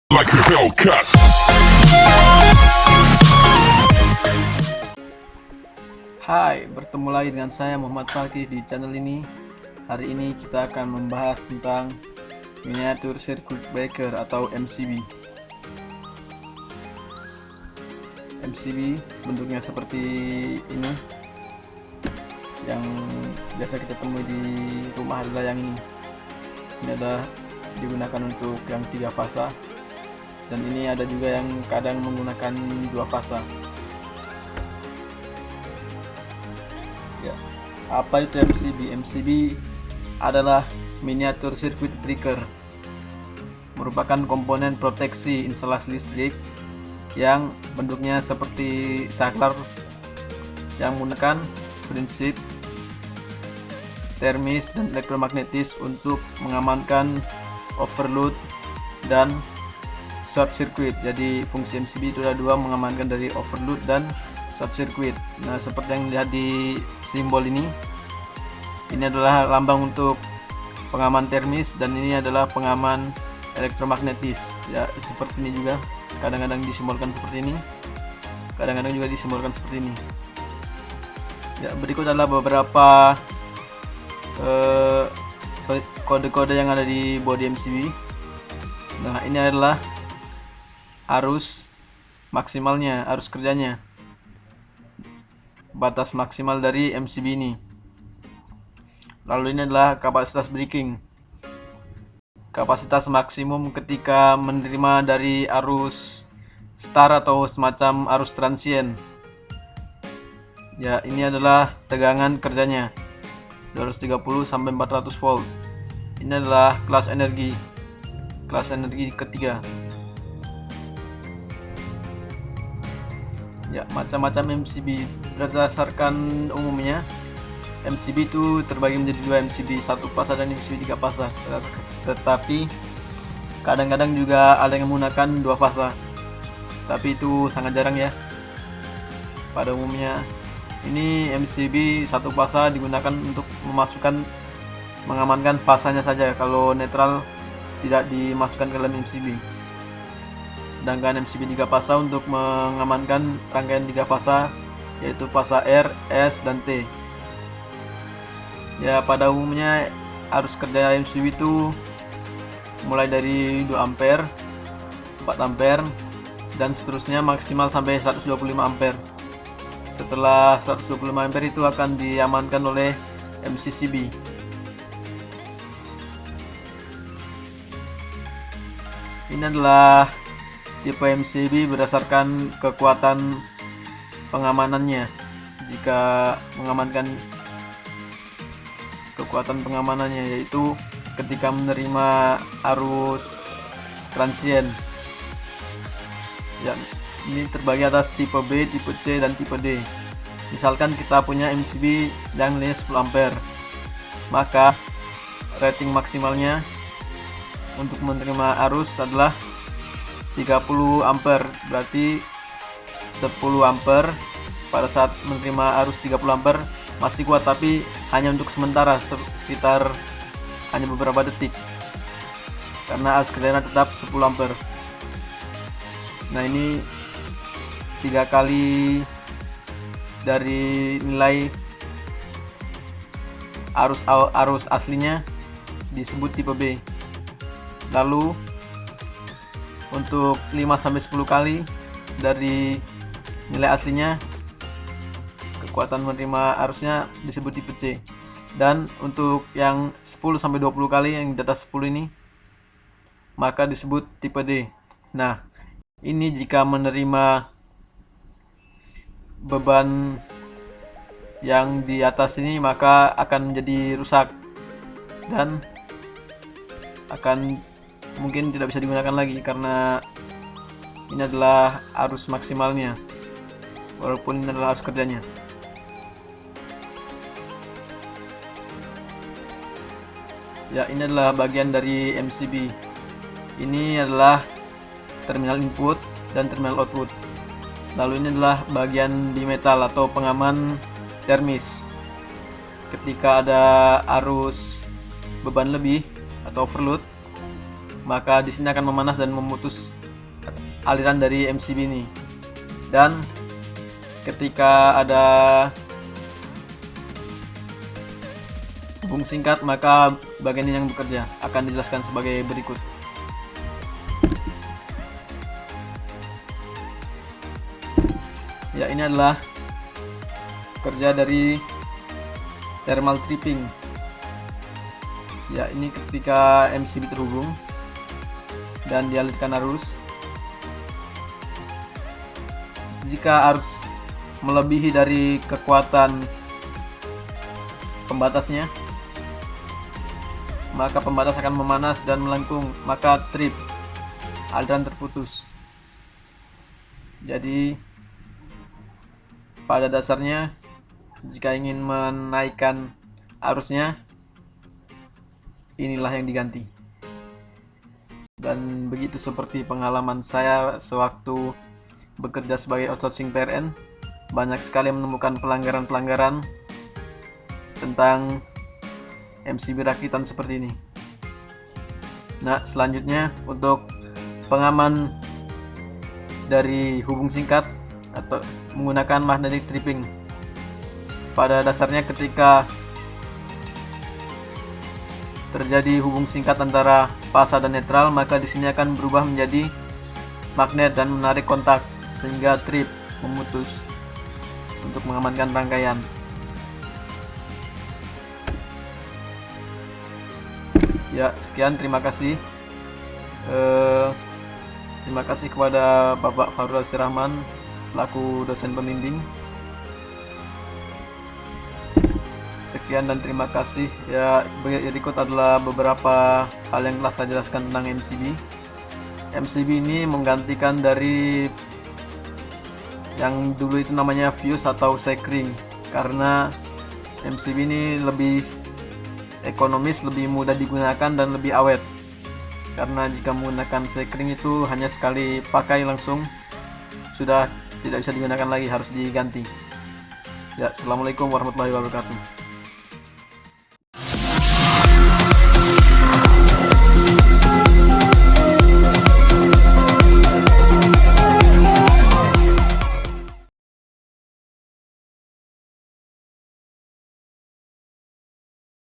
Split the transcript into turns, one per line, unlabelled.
like a Hellcat.
Hai, bertemu lagi dengan saya Muhammad Fakih di channel ini. Hari ini kita akan membahas tentang Miniature Circuit Breaker atau MCB. MCB bentuknya seperti ini, yang biasa kita temui di rumah adalah yang ini. Ini adalah digunakan untuk yang 3 fasa, dan ini ada juga yang kadang menggunakan 2 fasa. Ya, apa itu MCB? MCB adalah Miniature Circuit Breaker, merupakan komponen proteksi instalasi listrik yang bentuknya seperti saklar yang menggunakan prinsip termis dan elektromagnetis untuk mengamankan overload dan short circuit. Jadi fungsi MCB itu ada dua, mengamankan dari overload dan short circuit. Nah, seperti yang dilihat di simbol ini adalah lambang untuk pengaman termis, dan ini adalah pengaman elektromagnetis. Ya, seperti ini juga kadang-kadang disimbolkan seperti ini, kadang-kadang juga disimbolkan seperti ini. Ya, berikut adalah beberapa kode-kode yang ada di body MCB. Nah, ini adalah arus maksimalnya, arus kerjanya, batas maksimal dari MCB ini. Lalu ini adalah kapasitas breaking, kapasitas maksimum ketika menerima dari arus star atau semacam arus transient. Ya, ini adalah tegangan kerjanya 230 sampai 400 volt. Ini adalah kelas energi ketiga. Ya, macam-macam MCB. Berdasarkan umumnya MCB itu terbagi menjadi dua, MCB 1 fasa dan MCB 3 fasa. Tetapi kadang-kadang juga ada yang menggunakan 2 fasa, tapi itu sangat jarang ya. Pada umumnya ini MCB 1 fasa digunakan untuk mengamankan fasanya saja. Kalau netral tidak dimasukkan ke dalam MCB. Sedangkan MCB 3 fasa untuk mengamankan rangkaian 3 fasa, yaitu fasa R, S, dan T. Ya, pada umumnya arus kerja MCB itu mulai dari 2 ampere, 4 ampere, dan seterusnya maksimal sampai 125 ampere. Setelah 125 ampere itu akan diamankan oleh MCCB. Ini adalah tipe MCB berdasarkan kekuatan pengamanannya. Jika mengamankan kekuatan pengamanannya, yaitu ketika menerima arus transient. Ya, ini terbagi atas tipe B, tipe C, dan tipe D. Misalkan kita punya MCB yang nilainya 10 ampere, maka rating maksimalnya untuk menerima arus adalah 30 ampere. Berarti 10 ampere pada saat menerima arus 30 ampere masih kuat, tapi hanya untuk sementara, sekitar hanya beberapa detik, karena arus kerjanya tetap 10 ampere. Nah, ini 3 kali dari nilai arus aslinya disebut tipe B. Lalu untuk 5-10 kali dari nilai aslinya, kekuatan menerima arusnya disebut tipe C. Dan untuk yang 10-20 kali yang di atas 10 ini, maka disebut tipe D. Nah, ini jika menerima beban yang di atas ini, maka akan menjadi rusak dan akan mungkin tidak bisa digunakan lagi, karena ini adalah arus maksimalnya, walaupun ini adalah arus kerjanya. Ya, ini adalah bagian dari MCB. Ini adalah terminal input dan terminal output. Lalu ini adalah bagian bimetal atau pengaman termis. Ketika ada arus beban lebih atau overload, maka di sini akan memanas dan memutus aliran dari MCB ini. Dan ketika ada hubung singkat, maka bagian ini yang bekerja. Akan dijelaskan sebagai berikut. Ya, ini adalah kerja dari thermal tripping. Ya, ini ketika MCB terhubung dan dialirkan arus. Jika arus melebihi dari kekuatan pembatasnya, maka pembatas akan memanas dan melengkung, maka trip, aliran terputus. Jadi pada dasarnya, jika ingin menaikkan arusnya, inilah yang diganti. Dan begitu seperti pengalaman saya sewaktu bekerja sebagai outsourcing PLN, banyak sekali menemukan pelanggaran-pelanggaran tentang MCB rakitan seperti ini. Nah, selanjutnya untuk pengaman dari hubung singkat atau menggunakan magnetic tripping. Pada dasarnya ketika terjadi hubung singkat antara fasa dan netral, maka di sini akan berubah menjadi magnet dan menarik kontak sehingga trip memutus untuk mengamankan rangkaian. Ya, sekian, terima kasih. Terima kasih kepada Bapak Farul Rahman selaku dosen pembimbing. Sekian dan terima kasih. Ya, berikut adalah beberapa hal yang telah saya jelaskan tentang MCB. MCB ini menggantikan dari yang dulu itu namanya fuse atau sekring, karena MCB ini lebih ekonomis, lebih mudah digunakan dan lebih awet. Karena jika menggunakan sekring itu hanya sekali pakai langsung sudah tidak bisa digunakan lagi, harus diganti. Ya, assalamualaikum warahmatullahi wabarakatuh.